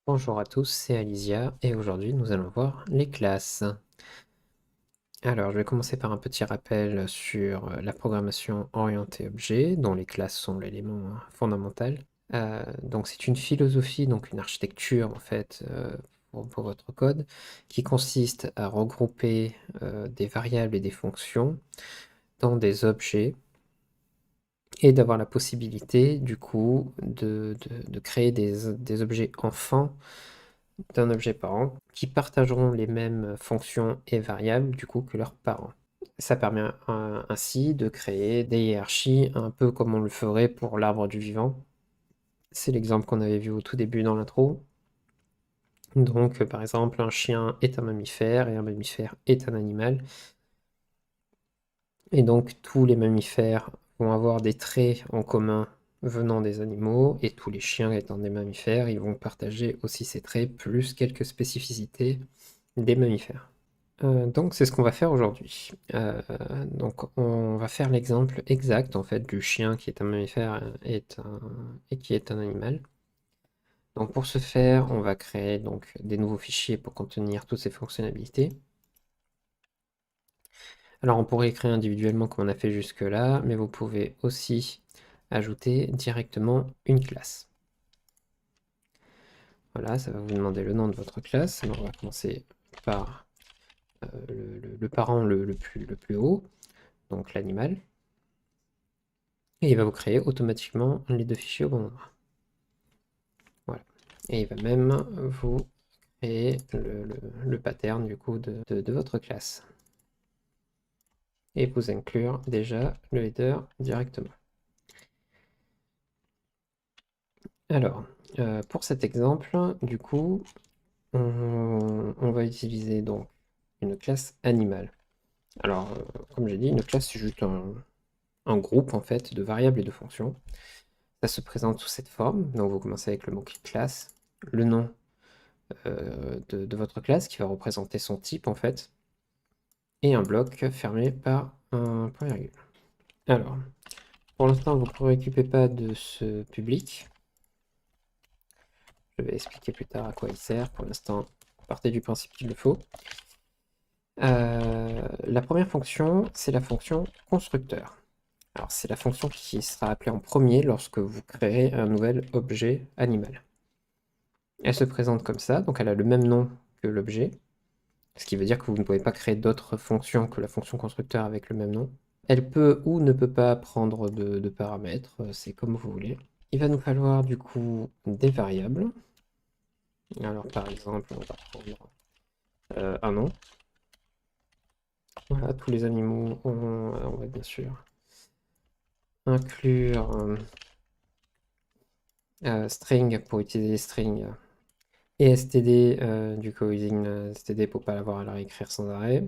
Bonjour à tous, c'est Alizia et aujourd'hui nous allons voir les classes. Alors je vais commencer par un petit rappel sur la programmation orientée objet, dont les classes sont l'élément fondamental. Donc c'est une philosophie, donc une architecture en fait pour votre code, qui consiste à regrouper des variables et des fonctions dans des objets et d'avoir la possibilité du coup de créer des objets enfants d'un objet parent qui partageront les mêmes fonctions et variables du coup que leurs parents. Ça permet ainsi de créer des hiérarchies un peu comme on le ferait pour l'arbre du vivant. C'est l'exemple qu'on avait vu au tout début dans l'intro. Donc par exemple un chien est un mammifère et un mammifère est un animal. Et donc tous les mammifères vont avoir des traits en commun venant des animaux, et tous les chiens étant des mammifères, ils vont partager aussi ces traits, plus quelques spécificités des mammifères. Donc c'est ce qu'on va faire aujourd'hui. Donc on va faire l'exemple exact en fait du chien qui est un mammifère et qui est un animal. Donc pour ce faire, on va créer donc des nouveaux fichiers pour contenir toutes ces fonctionnalités. Alors on pourrait créer individuellement comme on a fait jusque-là, mais vous pouvez aussi ajouter directement une classe. Voilà, ça va vous demander le nom de votre classe. Alors on va commencer par le parent le plus haut, donc l'animal. Et il va vous créer automatiquement les deux fichiers au bon endroit. Voilà. Et il va même vous créer le pattern du coup de votre classe. Et vous inclure déjà le header directement. Alors, pour cet exemple, du coup, on va utiliser donc une classe animale. Alors, comme j'ai dit, une classe c'est juste un groupe en fait de variables et de fonctions. Ça se présente sous cette forme. Donc vous commencez avec le mot-clé classe, le nom de votre classe qui va représenter son type en fait, et un bloc fermé par un point virgule. Alors, pour l'instant, vous ne préoccupez pas de ce public. Je vais expliquer plus tard à quoi il sert. Pour l'instant, partez du principe qu'il le faut. La première fonction, c'est la fonction constructeur. Alors, c'est la fonction qui sera appelée en premier lorsque vous créez un nouvel objet animal. Elle se présente comme ça, donc elle a le même nom que l'objet, ce qui veut dire que vous ne pouvez pas créer d'autres fonctions que la fonction constructeur avec le même nom. Elle peut ou ne peut pas prendre de paramètres, c'est comme vous voulez. Il va nous falloir du coup des variables. Alors par exemple, on va prendre un nom. Voilà, tous les animaux, on va bien sûr inclure string pour utiliser string et std du coup using std pour pas l'avoir à la réécrire sans arrêt.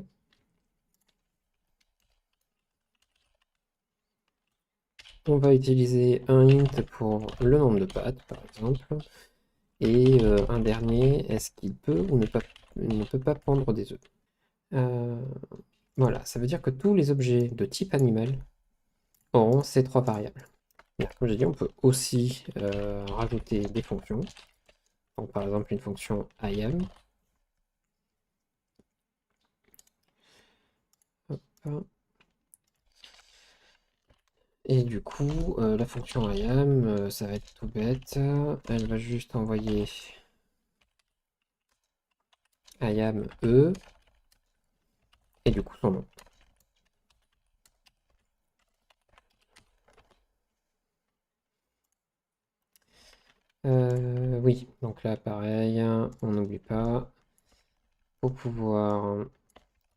On va utiliser un int pour le nombre de pattes par exemple, et un dernier, est-ce qu'il peut ou ne peut pas pondre des œufs. Voilà, ça veut dire que tous les objets de type animal auront ces trois variables. Comme j'ai dit, on peut aussi rajouter des fonctions. Donc, par exemple, une fonction IAM. Hop. Et du coup, la fonction IAM, ça va être tout bête. Elle va juste envoyer IAM E et du coup son nom. Oui, donc là pareil, on n'oublie pas, pour pouvoir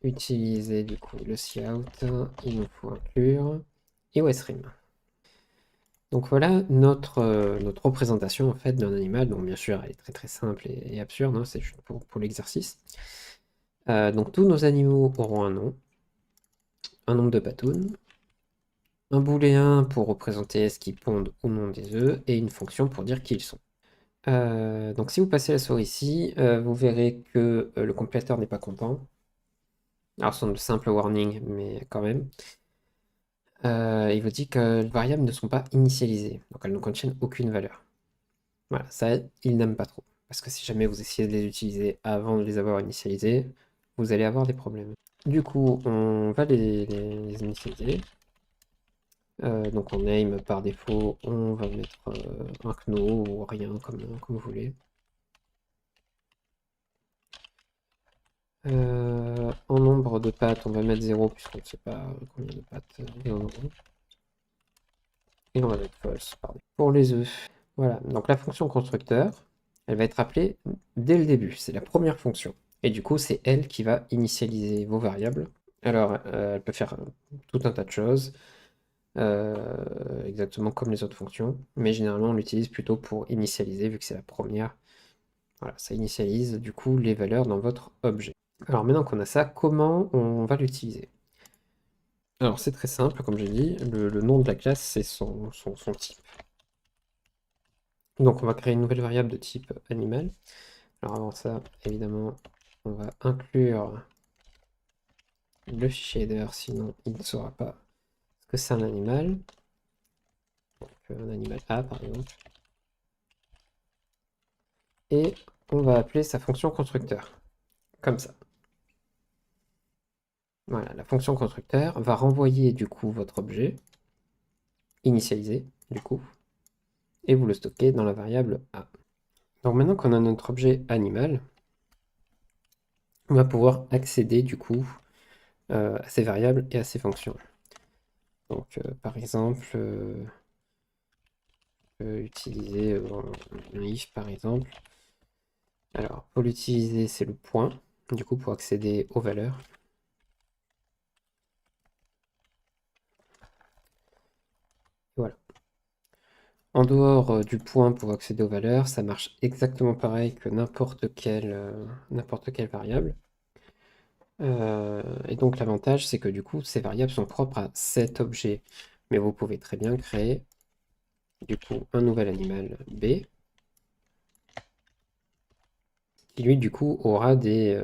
utiliser du coup le cout, il nous faut inclure iOSReam. Donc voilà notre représentation en fait d'un animal. Donc bien sûr elle est très très simple et absurde, hein, c'est juste pour l'exercice. Donc tous nos animaux auront un nombre de patounes, un booléen pour représenter est-ce qu'ils pondent ou non des œufs, et une fonction pour dire qui ils sont. Donc si vous passez la souris ici, vous verrez que le compilateur n'est pas content. Alors c'est un simple warning, mais quand même. Il vous dit que les variables ne sont pas initialisées, donc elles ne contiennent aucune valeur. Voilà, ça il n'aime pas trop. Parce que si jamais vous essayez de les utiliser avant de les avoir initialisés, vous allez avoir des problèmes. Du coup, on va les initialiser. Donc en name, par défaut, on va mettre un kno ou rien, comme vous voulez. En nombre de pattes, on va mettre 0 puisqu'on ne sait pas combien de pattes il en aura. Et on va mettre false, pardon. Pour les œufs, voilà. Donc la fonction constructeur, elle va être appelée dès le début. C'est la première fonction. Et du coup, c'est elle qui va initialiser vos variables. Alors, elle peut faire tout un tas de choses, exactement comme les autres fonctions. Mais généralement, on l'utilise plutôt pour initialiser, vu que c'est la première. Voilà, ça initialise du coup les valeurs dans votre objet. Alors maintenant qu'on a ça, comment on va l'utiliser? Alors c'est très simple, comme j'ai dit, le nom de la classe c'est son type. Donc on va créer une nouvelle variable de type animal. Alors avant ça, évidemment, on va inclure le fichier header, sinon il ne saura pas ce que c'est un animal. Donc un animal A par exemple. Et on va appeler sa fonction constructeur, comme ça. Voilà, la fonction constructeur va renvoyer du coup votre objet, initialisé du coup, et vous le stockez dans la variable A. Donc maintenant qu'on a notre objet animal, on va pouvoir accéder du coup à ces variables et à ces fonctions. Donc par exemple, utiliser un if par exemple. Alors pour l'utiliser, c'est le point, du coup pour accéder aux valeurs. Voilà. En dehors du point pour accéder aux valeurs, ça marche exactement pareil que n'importe quelle variable. Et donc l'avantage, c'est que du coup, ces variables sont propres à cet objet. Mais vous pouvez très bien créer du coup un nouvel animal B qui lui du coup aura des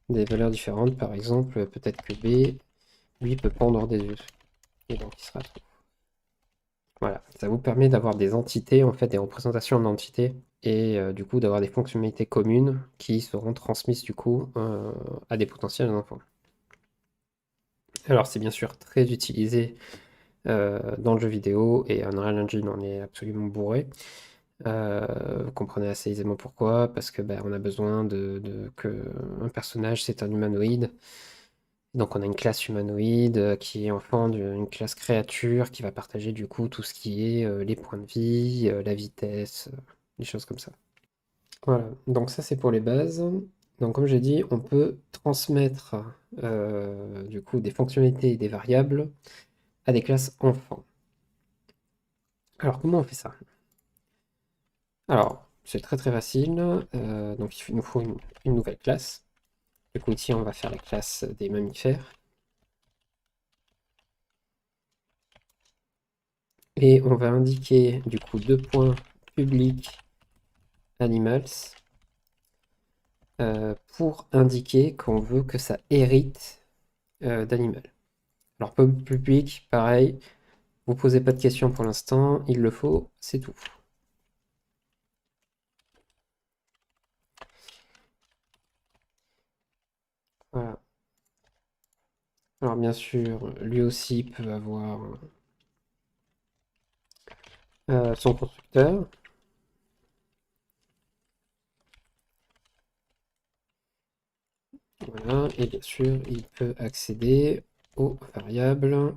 valeurs différentes. Par exemple, peut-être que B, lui, peut pondre des œufs. Et donc il sera true. Voilà, ça vous permet d'avoir des entités, en fait, des représentations d'entités, et du coup d'avoir des fonctionnalités communes qui seront transmises du coup à des potentiels enfants. Alors c'est bien sûr très utilisé dans le jeu vidéo, et Unreal Engine en est absolument bourré. Vous comprenez assez aisément pourquoi, parce que on a besoin que un personnage c'est un humanoïde. Donc on a une classe humanoïde qui est enfant d'une classe créature qui va partager du coup tout ce qui est les points de vie, la vitesse, des choses comme ça. Voilà, donc ça c'est pour les bases. Donc comme j'ai dit, on peut transmettre du coup des fonctionnalités et des variables à des classes enfants. Alors comment on fait ça? Alors c'est très très facile. Donc il nous faut une nouvelle classe. Du coup ici on va faire la classe des mammifères. Et on va indiquer du coup deux points publics animals pour indiquer qu'on veut que ça hérite d'animal. Alors public, pareil, vous posez pas de questions pour l'instant, il le faut, c'est tout. Voilà. Alors bien sûr, lui aussi peut avoir son constructeur. Voilà, et bien sûr, il peut accéder aux variables.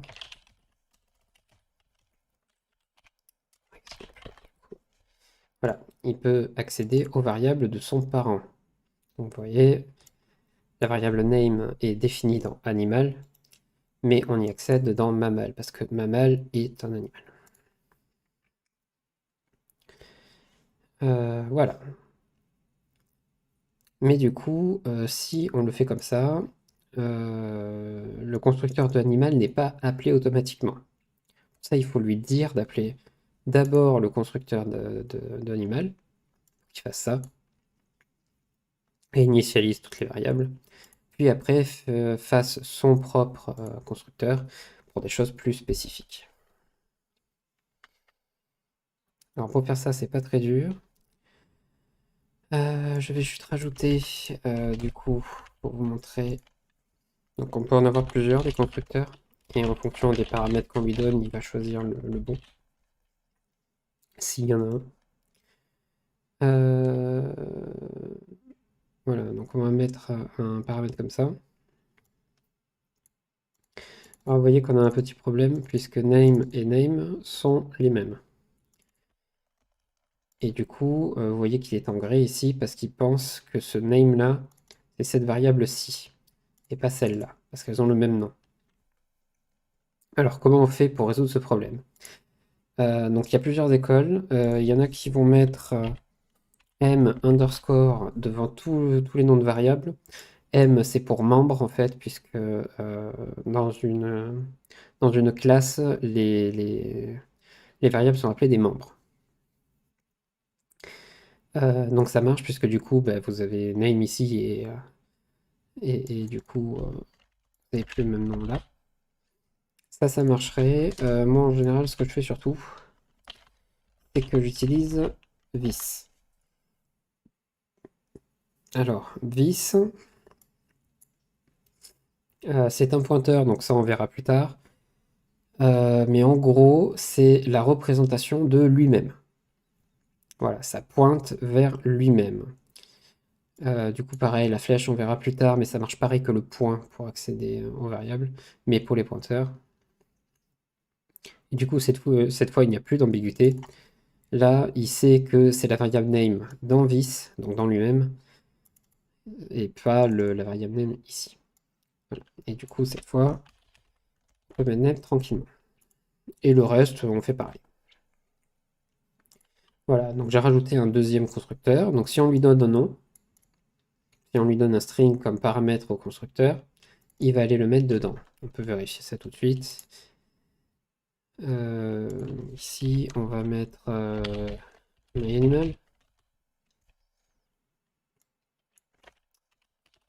Voilà, il peut accéder aux variables de son parent. Donc vous voyez, la variable name est définie dans animal, mais on y accède dans mammal, parce que mammal est un animal. Voilà. Mais du coup, si on le fait comme ça, le constructeur de l'animal n'est pas appelé automatiquement. Ça, il faut lui dire d'appeler d'abord le constructeur de l'animal, qu'il fasse ça, et initialise toutes les variables. Puis après, fasse son propre constructeur pour des choses plus spécifiques. Alors pour faire ça, c'est pas très dur. Je vais juste rajouter, du coup, pour vous montrer. Donc on peut en avoir plusieurs, des constructeurs. Et en fonction des paramètres qu'on lui donne, il va choisir le bon. S'il y en a un. Euh, Voilà, donc on va mettre un paramètre comme ça. Alors vous voyez qu'on a un petit problème puisque name et name sont les mêmes. Et du coup, vous voyez qu'il est en gris ici parce qu'il pense que ce name-là, c'est cette variable-ci, et pas celle-là, parce qu'elles ont le même nom. Alors, comment on fait pour résoudre ce problème? Donc, il y a plusieurs écoles. Il y en a qui vont mettre m underscore devant tous les noms de variables. M, c'est pour membre, en fait, puisque dans une classe, les variables sont appelées des membres. Donc ça marche puisque du coup, bah, vous avez name ici et du coup, vous n'avez plus le même nom là. Ça marcherait. Moi, en général, ce que je fais surtout, c'est que j'utilise this. Alors, this, c'est un pointeur, donc ça on verra plus tard. Mais en gros, c'est la représentation de lui-même. Voilà, ça pointe vers lui-même. Du coup, pareil, la flèche, on verra plus tard, mais ça marche pareil que le point pour accéder aux variables, mais pour les pointeurs. Et du coup, cette fois, il n'y a plus d'ambiguïté. Là, il sait que c'est la variable name dans this, donc dans lui-même, et pas la variable name ici. Voilà. Et du coup, cette fois, on peut mettre name tranquillement. Et le reste, on fait pareil. Voilà, donc j'ai rajouté un deuxième constructeur. Donc si on lui donne un nom, si on lui donne un string comme paramètre au constructeur, il va aller le mettre dedans. On peut vérifier ça tout de suite. Ici, on va mettre myAnimal.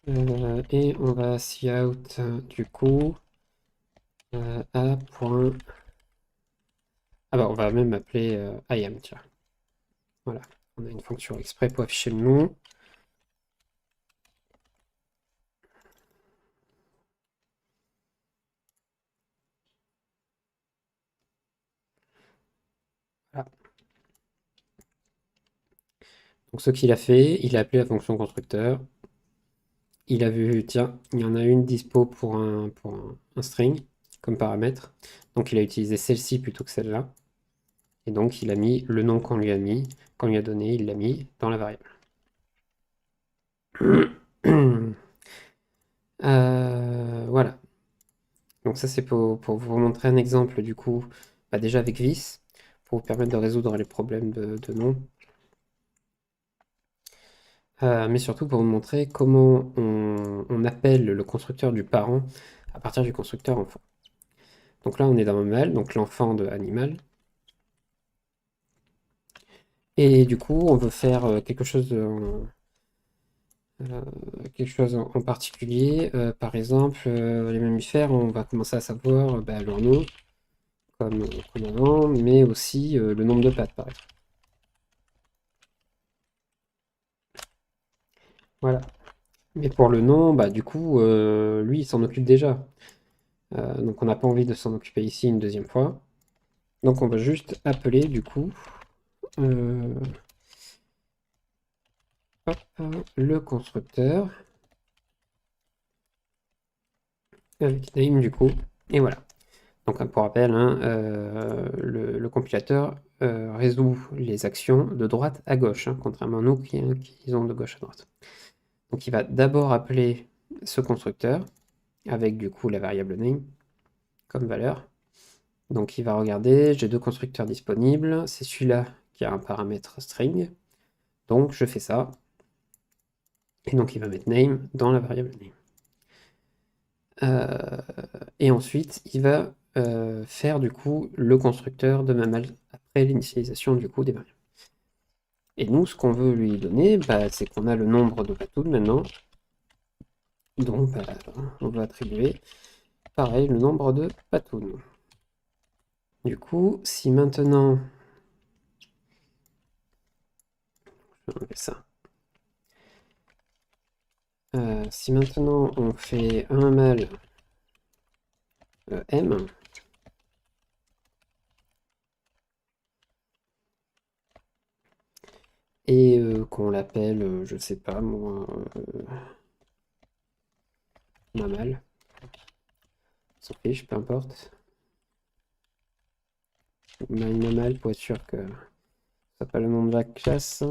Et on va cout du coup à point. Ah bah on va même appeler IAM, tiens. Voilà, on a une fonction exprès pour afficher le nom. Voilà. Donc ce qu'il a fait, il a appelé la fonction constructeur. Il a vu, tiens, il y en a une dispo pour un string comme paramètre. Donc il a utilisé celle-ci plutôt que celle-là. Et donc il a mis le nom qu'on lui a mis, qu'on lui a donné, il l'a mis dans la variable. Voilà. Donc ça c'est pour vous montrer un exemple du coup, bah, déjà avec Vis, pour vous permettre de résoudre les problèmes de nom. Mais surtout pour vous montrer comment on appelle le constructeur du parent à partir du constructeur enfant. Donc là on est dans Animal, donc l'enfant de Animal. Et du coup on veut faire quelque chose en particulier. Par exemple, les mammifères, on va commencer à savoir bah, leur nom, comme avant, mais aussi le nombre de pattes par exemple. Voilà. Mais pour le nom, bah du coup, lui il s'en occupe déjà. Donc on n'a pas envie de s'en occuper ici une deuxième fois. Donc on va juste appeler du coup euh, hop, le constructeur avec name du coup. Et voilà. Donc pour rappel, hein, le compilateur résout les actions de droite à gauche, hein, contrairement à nous qui ont de gauche à droite. Donc il va d'abord appeler ce constructeur avec du coup la variable name comme valeur. Donc il va regarder, j'ai deux constructeurs disponibles, c'est celui-là qui a un paramètre string, donc je fais ça. Et donc il va mettre name dans la variable name. Et ensuite il va faire du coup le constructeur de mammal après l'initialisation du coup des variables. Et nous, ce qu'on veut lui donner, bah, c'est qu'on a le nombre de patounes maintenant. Donc bah, on va attribuer pareil le nombre de patounes. Du coup, si maintenant je vais enlever ça. Si maintenant on fait un mammale M, et qu'on l'appelle, je sais pas moi, mammale, s'en fiche, peu importe, mammale pour être sûr que ça pas le nom de la classe.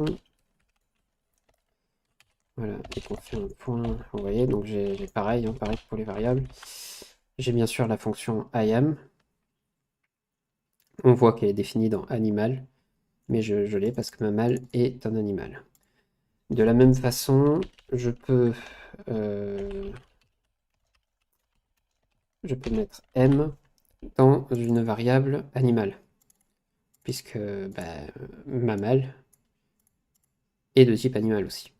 Voilà, et qu'on fait un point, vous voyez, donc j'ai pareil, pareil pour les variables. J'ai bien sûr la fonction IAM. On voit qu'elle est définie dans animal, mais je l'ai parce que mammale est un animal. De la même façon, je peux mettre M dans une variable animal, puisque mammale est de type animal aussi.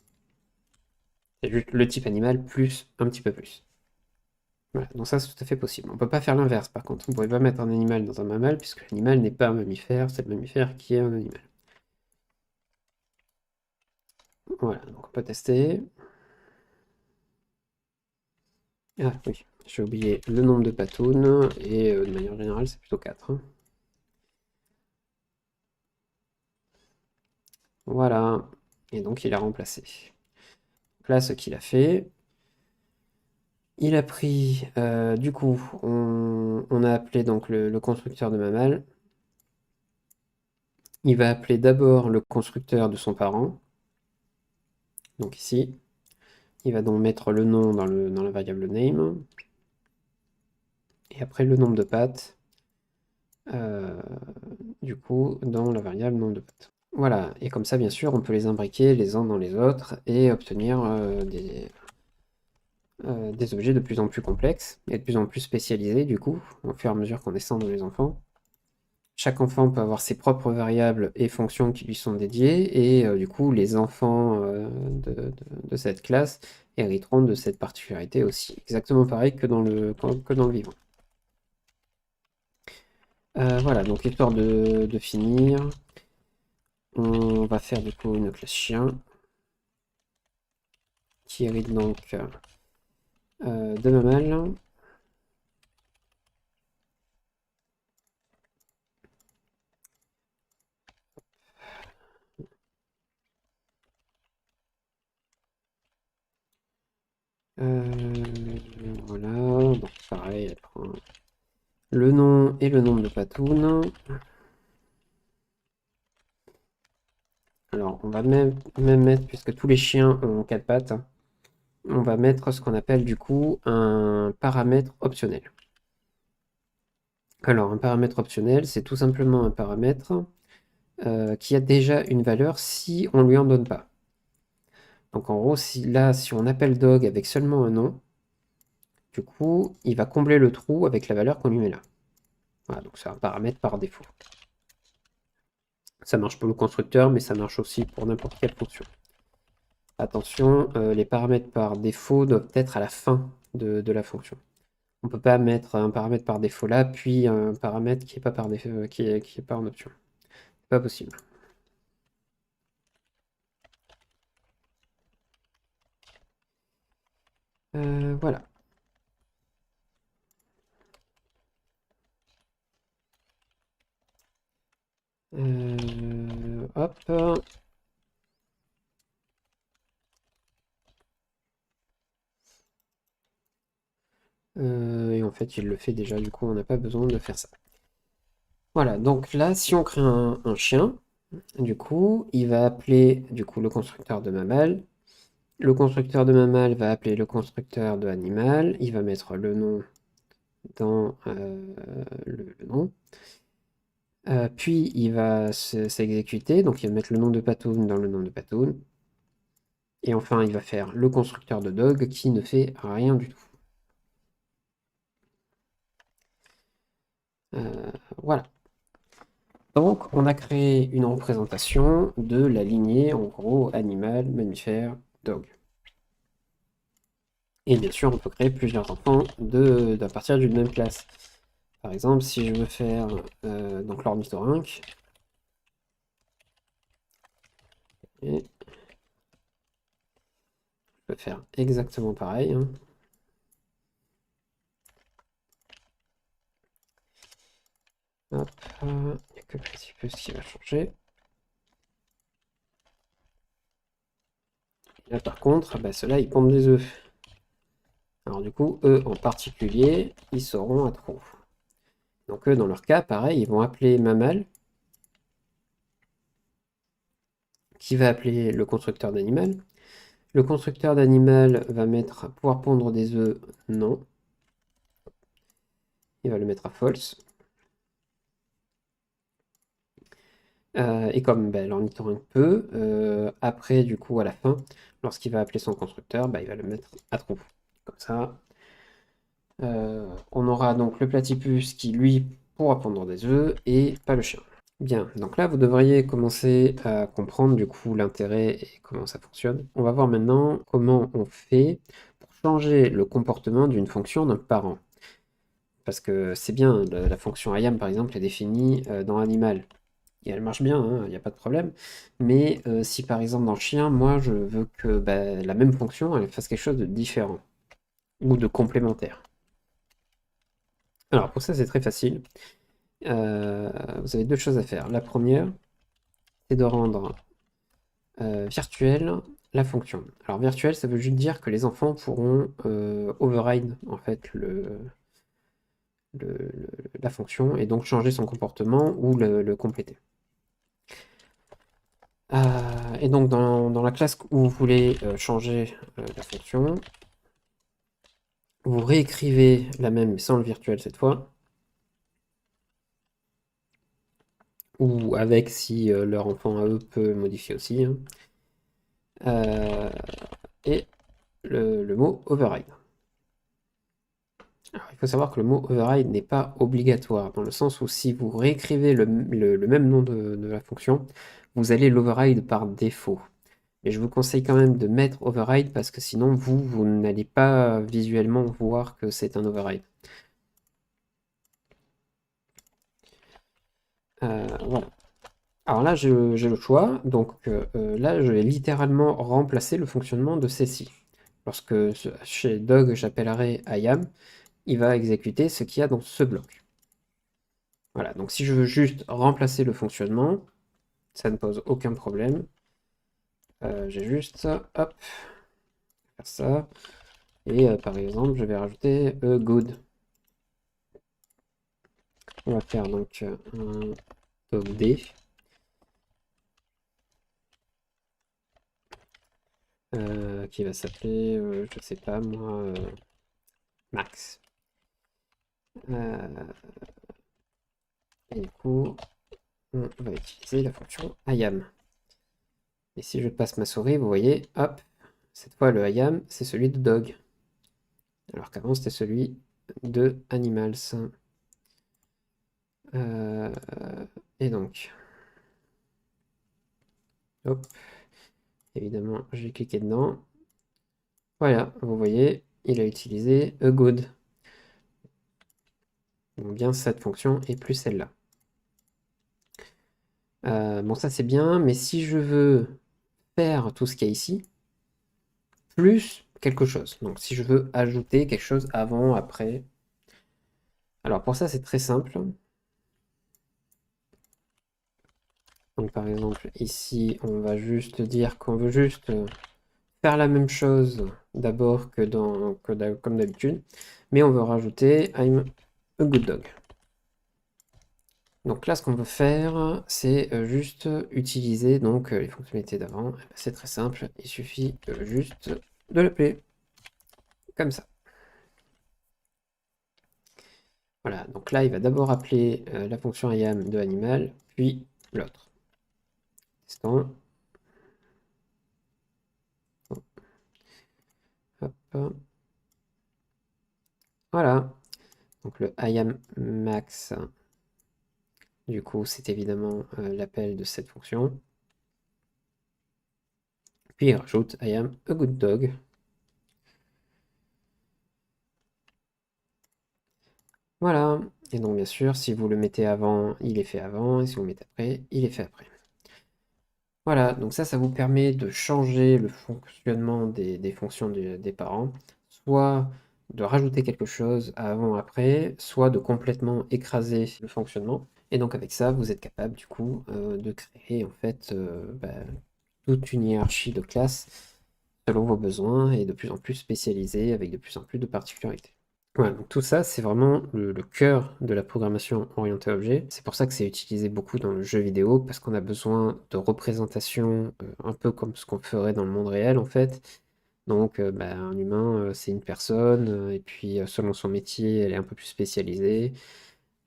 C'est juste le type animal plus un petit peu plus. Voilà, donc ça c'est tout à fait possible. On ne peut pas faire l'inverse par contre. On ne pourrait pas mettre un animal dans un mammale, puisque l'animal n'est pas un mammifère, c'est le mammifère qui est un animal. Voilà, donc on peut tester. Ah oui, j'ai oublié le nombre de patounes, et de manière générale c'est plutôt 4. Hein. Voilà, et donc il a remplacé. Donc là, ce qu'il a fait, il a pris, du coup, on a appelé donc le constructeur de mammale. Il va appeler d'abord le constructeur de son parent, donc ici. Il va donc mettre le nom dans la variable name, et après le nombre de pattes, du coup, dans la variable nombre de pattes. Voilà, et comme ça, bien sûr, on peut les imbriquer les uns dans les autres et obtenir des objets de plus en plus complexes et de plus en plus spécialisés, du coup, au fur et à mesure qu'on descend dans les enfants. Chaque enfant peut avoir ses propres variables et fonctions qui lui sont dédiées, et du coup, les enfants de cette classe hériteront de cette particularité aussi. Exactement pareil que dans le vivant. Voilà, donc histoire de finir, on va faire du coup une classe chien qui hérite donc de mammale. Voilà, donc pareil, elle prend le nom et le nombre de patounes. Alors, on va même mettre, puisque tous les chiens ont 4 pattes, on va mettre ce qu'on appelle du coup un paramètre optionnel. Alors, un paramètre optionnel, c'est tout simplement un paramètre qui a déjà une valeur si on ne lui en donne pas. Donc en gros, si on appelle dog avec seulement un nom, du coup, il va combler le trou avec la valeur qu'on lui met là. Voilà, donc c'est un paramètre par défaut. Ça marche pour le constructeur, mais ça marche aussi pour n'importe quelle fonction. Attention, les paramètres par défaut doivent être à la fin de la fonction. On ne peut pas mettre un paramètre par défaut là, puis un paramètre qui n'est pas par défaut, qui est pas en option. C'est pas possible. Voilà. Hop. Et en fait, il le fait déjà, du coup, on n'a pas besoin de faire ça. Voilà, donc là, si on crée un chien, du coup, il va appeler du coup le constructeur de mammale. Le constructeur de mammale va appeler le constructeur de animal. Il va mettre le nom dans le nom. Puis il va s'exécuter, donc il va mettre le nom de Patoun dans le nom de Patoun. Et enfin, il va faire le constructeur de dog qui ne fait rien du tout. Voilà. Donc, on a créé une représentation de la lignée, en gros, animal, mammifère, dog. Et bien sûr, on peut créer plusieurs enfants à partir d'une même classe. Par exemple, si je veux faire donc l'ornithorynque, et peux faire exactement pareil, hein. Hop, il n'y a que le petit plus qui va changer. Là par contre, bah, ceux-là ils pondent des œufs. Alors du coup, eux en particulier, ils seront à trou. Donc eux, dans leur cas, pareil, ils vont appeler Mamal, qui va appeler le constructeur d'animal. Le constructeur d'animal va mettre pouvoir pondre des œufs, non. Il va le mettre à false. Et comme bah, l'ornithorynque peut, après, du coup, à la fin, lorsqu'il va appeler son constructeur, bah, il va le mettre à trou. Comme ça, on aura donc le platypus qui, lui, pourra pondre des œufs et pas le chien. Bien, donc là, vous devriez commencer à comprendre du coup l'intérêt et comment ça fonctionne. On va voir maintenant comment on fait pour changer le comportement d'une fonction d'un parent. Parce que c'est bien, la fonction IAM par exemple est définie dans Animal. Et elle marche bien, hein, il n'y a pas de problème. Mais si par exemple dans le chien, moi je veux que bah, la même fonction elle fasse quelque chose de différent ou de complémentaire. Alors pour ça c'est très facile. Vous avez deux choses à faire. La première, c'est de rendre virtuelle la fonction. Alors virtuel, ça veut juste dire que les enfants pourront override en fait la fonction et donc changer son comportement ou le compléter. Et donc dans la classe où vous voulez changer la fonction, vous réécrivez la même mais sans le virtuel cette fois, ou avec si leur enfant à eux peut modifier aussi, hein. Et le mot override. Alors, il faut savoir que le mot override n'est pas obligatoire, dans le sens où si vous réécrivez le même nom de la fonction, vous allez l'override par défaut. Et je vous conseille quand même de mettre override parce que sinon vous n'allez pas visuellement voir que c'est un override. Voilà. Alors là, j'ai le choix, donc là, je vais littéralement remplacer le fonctionnement de celle-ci. Lorsque chez Dog, j'appellerai IAM, il va exécuter ce qu'il y a dans ce bloc. Voilà, donc si je veux juste remplacer le fonctionnement, ça ne pose aucun problème. J'ai juste, hop, faire ça. Et par exemple, je vais rajouter good. On va faire donc un dogd qui va s'appeler, je sais pas moi, max. Et du coup, on va utiliser la fonction IAM. Et si je passe ma souris, vous voyez, hop, cette fois le IAM, c'est celui de dog. Alors qu'avant, c'était celui de animals. Et donc, hop, évidemment, j'ai cliqué dedans. Voilà, vous voyez, il a utilisé a good. Donc bien cette fonction et plus celle-là. Bon, ça c'est bien, mais si je veux faire tout ce qu'il y a ici, plus quelque chose. Donc si je veux ajouter quelque chose avant, après. Alors pour ça c'est très simple. Donc par exemple ici on va juste dire qu'on veut juste faire la même chose d'abord comme d'habitude, mais on veut rajouter I'm a good dog. Donc là, ce qu'on veut faire, c'est juste utiliser donc les fonctionnalités d'avant. Eh ben, c'est très simple, il suffit juste de l'appeler comme ça. Voilà, donc là, il va d'abord appeler la fonction IAM de animal, puis l'autre. Testons. Hop. Voilà. Donc le IAM max, du coup, c'est évidemment l'appel de cette fonction. Puis il rajoute I am a good dog. Voilà. Et donc, bien sûr, si vous le mettez avant, il est fait avant. Et si vous le mettez après, il est fait après. Voilà, donc ça vous permet de changer le fonctionnement des fonctions des parents, soit de rajouter quelque chose avant, après, soit de complètement écraser le fonctionnement. Et donc avec ça, vous êtes capable du coup de créer en fait toute une hiérarchie de classes selon vos besoins et de plus en plus spécialisée avec de plus en plus de particularités. Voilà, donc tout ça, c'est vraiment le cœur de la programmation orientée objet. C'est pour ça que c'est utilisé beaucoup dans le jeu vidéo, parce qu'on a besoin de représentations un peu comme ce qu'on ferait dans le monde réel, en fait. Donc, un humain, c'est une personne, et puis selon son métier, elle est un peu plus spécialisée.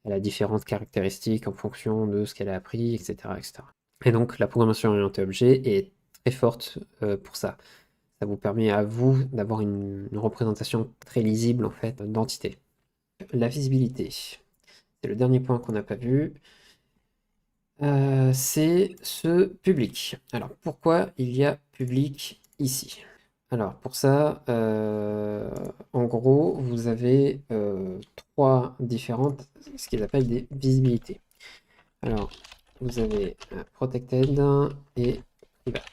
Elle a différentes caractéristiques en fonction de ce qu'elle a appris, etc., etc. Et donc, la programmation orientée objet est très forte pour ça. Ça vous permet à vous d'avoir une représentation très lisible, en fait, d'entités. La visibilité, c'est le dernier point qu'on n'a pas vu. C'est ce public. Alors, pourquoi il y a public ici? Alors, pour ça, en gros, vous avez trois différentes, ce qu'ils appellent des visibilités. Alors, vous avez protected et private.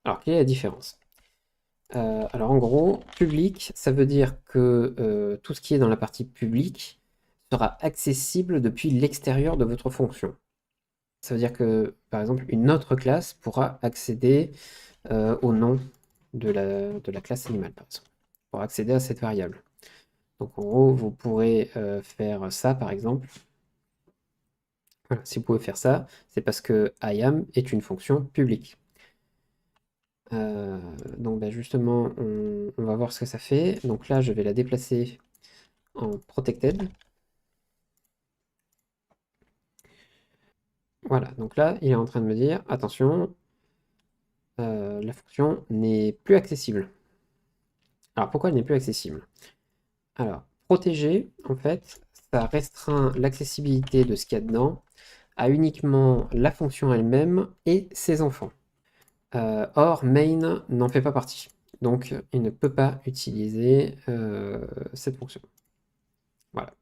Alors, quelle est la différence? Alors en gros, public, ça veut dire que tout ce qui est dans la partie publique sera accessible depuis l'extérieur de votre fonction. Ça veut dire que, par exemple, une autre classe pourra accéder au nom de la classe animale, par exemple, pour accéder à cette variable. Donc en gros, vous pourrez faire ça, par exemple. Voilà, si vous pouvez faire ça, c'est parce que IAM est une fonction publique. Donc justement, on va voir ce que ça fait. Donc là, je vais la déplacer en protected. Voilà, donc là, il est en train de me dire, attention, la fonction n'est plus accessible. Alors pourquoi elle n'est plus accessible? Alors, protéger, en fait, ça restreint l'accessibilité de ce qu'il y a dedans à uniquement la fonction elle-même et ses enfants. Or, main n'en fait pas partie. Donc, il ne peut pas utiliser cette fonction. Voilà.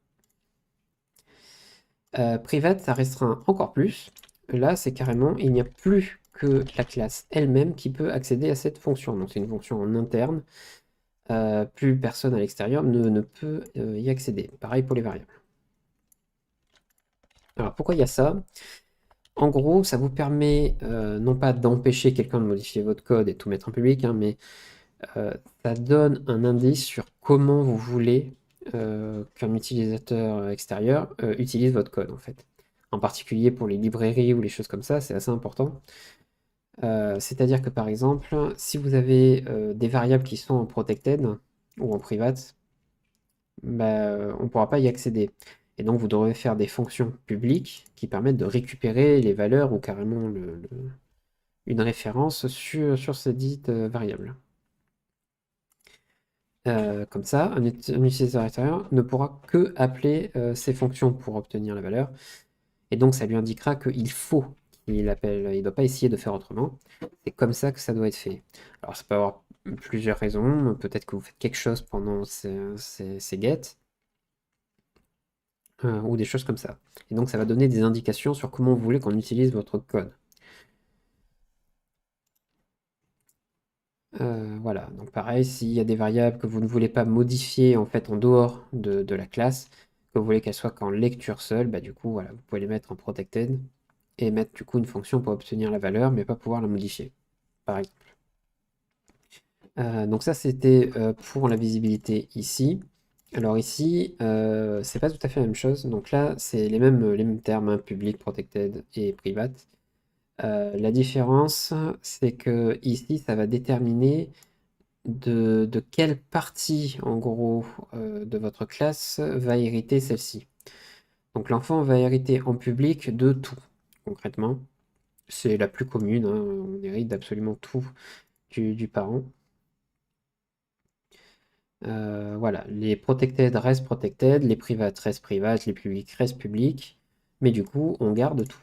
Private, ça restreint encore plus. Là, c'est carrément, il n'y a plus que la classe elle-même qui peut accéder à cette fonction. Donc, c'est une fonction en interne. Plus personne à l'extérieur ne peut y accéder. Pareil pour les variables. Alors, pourquoi il y a ça? En gros, ça vous permet non pas d'empêcher quelqu'un de modifier votre code et tout mettre en public, hein, mais ça donne un indice sur comment vous voulez qu'un utilisateur extérieur utilise votre code, en fait. En particulier pour les librairies ou les choses comme ça, c'est assez important. C'est-à-dire que par exemple, si vous avez des variables qui sont en protected ou en private, on ne pourra pas y accéder. Et donc vous devrez faire des fonctions publiques qui permettent de récupérer les valeurs ou carrément une référence sur ces dites variables. Comme ça, un utilisateur extérieur ne pourra que appeler ces fonctions pour obtenir la valeur. Et donc ça lui indiquera qu'il faut qu'il appelle, il ne doit pas essayer de faire autrement. C'est comme ça que ça doit être fait. Alors ça peut avoir plusieurs raisons. Peut-être que vous faites quelque chose pendant ces get, ou des choses comme ça. Et donc ça va donner des indications sur comment vous voulez qu'on utilise votre code. Voilà, donc pareil, s'il y a des variables que vous ne voulez pas modifier en fait en dehors de la classe, que vous voulez qu'elles soient qu'en lecture seule, du coup voilà, vous pouvez les mettre en protected et mettre du coup une fonction pour obtenir la valeur, mais pas pouvoir la modifier, par exemple. Donc ça c'était pour la visibilité ici. Alors ici, c'est pas tout à fait la même chose. Donc là, c'est les mêmes termes, hein, public, protected et private. La différence, c'est que ici, ça va déterminer de quelle partie, en gros, de votre classe va hériter celle-ci. Donc l'enfant va hériter en public de tout, concrètement. C'est la plus commune, hein, on hérite d'absolument tout du parent. Voilà, les protected restent protected, les privates restent privates, les publics restent publics, mais du coup, on garde tout.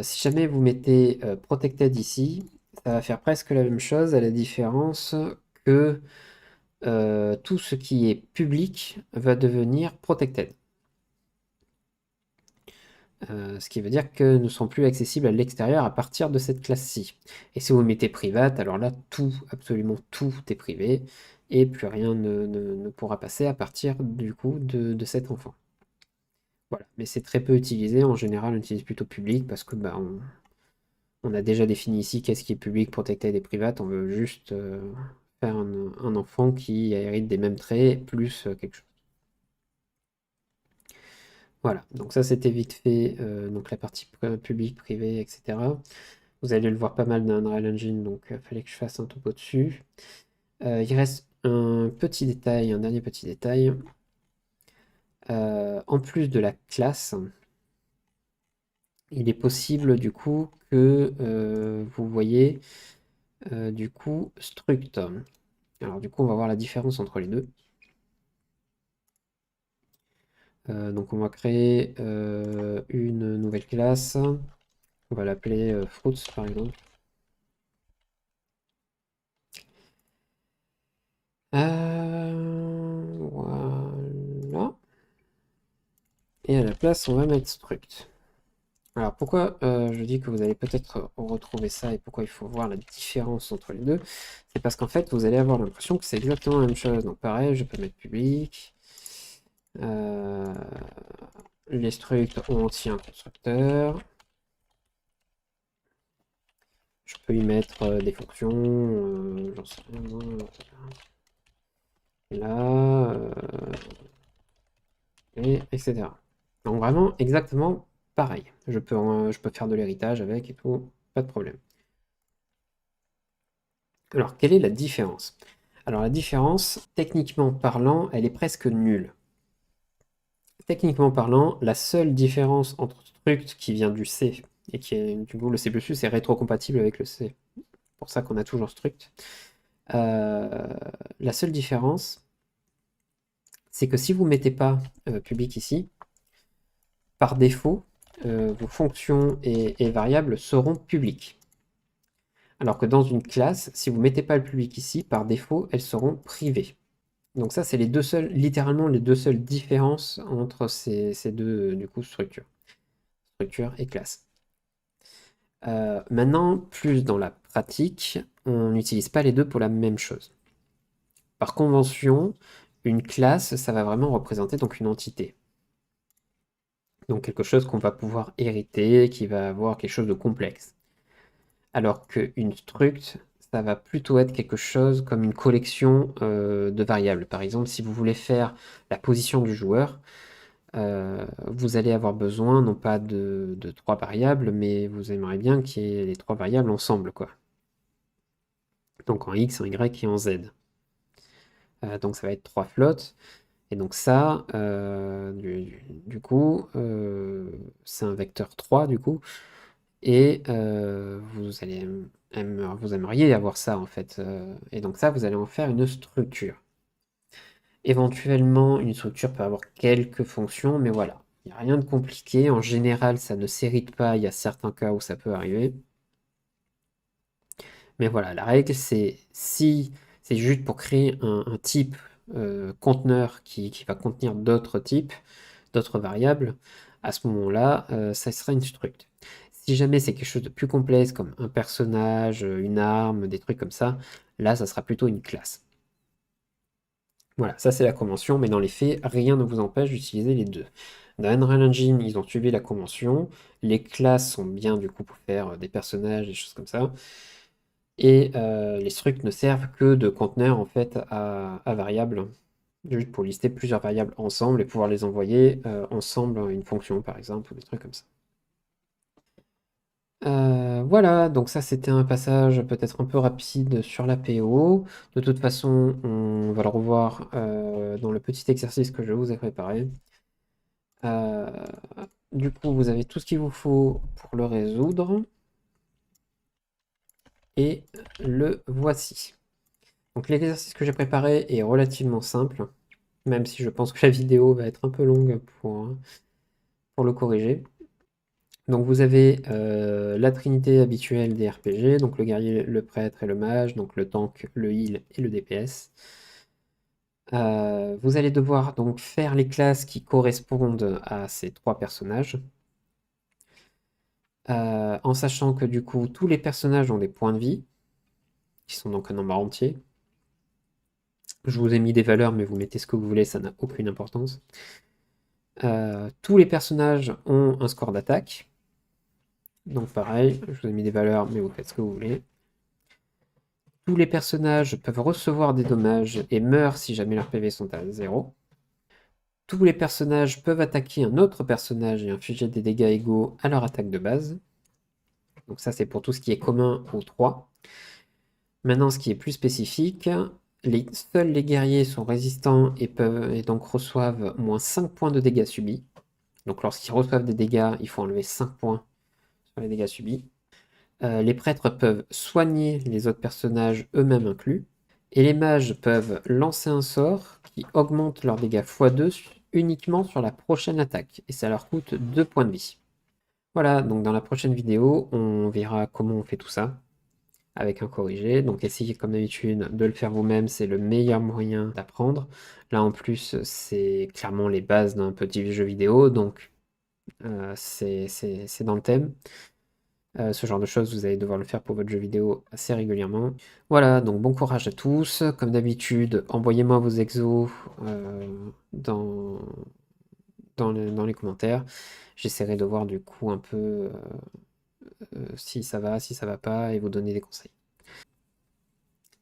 Si jamais vous mettez protected ici, ça va faire presque la même chose, à la différence que tout ce qui est public va devenir protected. Ce qui veut dire que ne sont plus accessibles à l'extérieur à partir de cette classe-ci. Et si vous mettez private, alors là, tout, absolument tout est privé, et plus rien ne pourra passer à partir du coup de cet enfant. Voilà, mais c'est très peu utilisé, en général on utilise plutôt public, parce que bah, on a déjà défini ici qu'est-ce qui est public, protected et private, on veut juste faire un enfant qui hérite des mêmes traits, plus quelque chose. Voilà, donc ça c'était vite fait, donc la partie publique, privée, etc. Vous allez le voir pas mal dans Unreal Engine, donc il fallait que je fasse un topo dessus. Il reste un petit détail, un dernier petit détail. En plus de la classe, il est possible du coup que vous voyez du coup struct. Alors du coup on va voir la différence entre les deux. Donc on va créer une nouvelle classe. On va l'appeler fruits par exemple. Voilà. Et à la place, on va mettre struct. Alors pourquoi je dis que vous allez peut-être retrouver ça et pourquoi il faut voir la différence entre les deux, c'est parce qu'en fait vous allez avoir l'impression que c'est exactement la même chose. Donc pareil, je peux mettre public. Les structs ont aussi un constructeur. Je peux y mettre des fonctions, j'en sais rien, moi, là, et etc. Donc vraiment exactement pareil. Je peux faire de l'héritage avec et tout, pas de problème. Alors, quelle est la différence? Alors, la différence, techniquement parlant, elle est presque nulle. Techniquement parlant, la seule différence entre struct qui vient du C et qui est du coup le C++ est rétrocompatible avec le C. C'est pour ça qu'on a toujours struct. La seule différence, c'est que si vous ne mettez pas public ici, par défaut, vos fonctions et variables seront publiques. Alors que dans une classe, si vous ne mettez pas le public ici, par défaut, elles seront privées. Donc ça, c'est les deux seules, littéralement les deux seules différences entre ces deux du coup, structure et classe. Maintenant, plus dans la pratique, on n'utilise pas les deux pour la même chose. Par convention, une classe, ça va vraiment représenter donc une entité. Donc quelque chose qu'on va pouvoir hériter, qui va avoir quelque chose de complexe. Alors qu'une struct, ça va plutôt être quelque chose comme une collection de variables. Par exemple, si vous voulez faire la position du joueur, vous allez avoir besoin non pas de 3 variables, mais vous aimeriez bien qu'il y ait les 3 variables ensemble, quoi. Donc en X, en Y et en Z. Donc ça va être 3 flottes. Et donc ça, du coup, c'est un vecteur 3 du coup. Et vous aimeriez avoir ça en fait. Et donc ça, vous allez en faire une structure. Éventuellement, une structure peut avoir quelques fonctions, mais voilà. Il n'y a rien de compliqué. En général, ça ne s'hérite pas. Il y a certains cas où ça peut arriver. Mais voilà, la règle, c'est si c'est juste pour créer un type conteneur qui va contenir d'autres types, d'autres variables, à ce moment-là, ça sera une struct. Si jamais c'est quelque chose de plus complexe, comme un personnage, une arme, des trucs comme ça, là, ça sera plutôt une classe. Voilà, ça c'est la convention, mais dans les faits, rien ne vous empêche d'utiliser les deux. Dans Unreal Engine, ils ont suivi la convention. Les classes sont bien du coup pour faire des personnages, des choses comme ça. Et les structs ne servent que de conteneur en fait à variables, juste pour lister plusieurs variables ensemble et pouvoir les envoyer ensemble à une fonction par exemple, ou des trucs comme ça. Voilà, donc ça c'était un passage peut-être un peu rapide sur la PO. De toute façon, on va le revoir dans le petit exercice que je vous ai préparé. Euh, du coup, vous avez tout ce qu'il vous faut pour le résoudre. Et le voici. Donc l'exercice que j'ai préparé est relativement simple, même si je pense que la vidéo va être un peu longue pour le corriger. Donc vous avez la trinité habituelle des RPG, donc le guerrier, le prêtre et le mage, donc le tank, le heal et le DPS. Vous allez devoir donc faire les classes qui correspondent à ces trois personnages. En sachant que du coup, tous les personnages ont des points de vie, qui sont donc un nombre entier. Je vous ai mis des valeurs, mais vous mettez ce que vous voulez, ça n'a aucune importance. Tous les personnages ont un score d'attaque. Donc pareil, je vous ai mis des valeurs, mais vous faites ce que vous voulez. Tous les personnages peuvent recevoir des dommages et meurent si jamais leurs PV sont à 0. Tous les personnages peuvent attaquer un autre personnage et infliger des dégâts égaux à leur attaque de base. Donc ça, c'est pour tout ce qui est commun aux 3. Maintenant, ce qui est plus spécifique, seuls les guerriers sont résistants et donc reçoivent moins 5 points de dégâts subis. Donc lorsqu'ils reçoivent des dégâts, il faut enlever 5 points sur les dégâts subis. Les prêtres peuvent soigner les autres personnages, eux-mêmes inclus. Et les mages peuvent lancer un sort qui augmente leurs dégâts x2 uniquement sur la prochaine attaque. Et ça leur coûte 2 points de vie. Voilà, donc dans la prochaine vidéo, on verra comment on fait tout ça avec un corrigé. Donc essayez comme d'habitude de le faire vous-même, c'est le meilleur moyen d'apprendre. Là en plus, c'est clairement les bases d'un petit jeu vidéo, donc c'est dans le thème. Ce genre de choses, vous allez devoir le faire pour votre jeu vidéo assez régulièrement. Voilà, donc bon courage à tous. Comme d'habitude, envoyez-moi vos exos dans les commentaires. J'essaierai de voir du coup un peu si ça va, si ça va pas, et vous donner des conseils.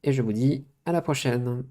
Et je vous dis à la prochaine.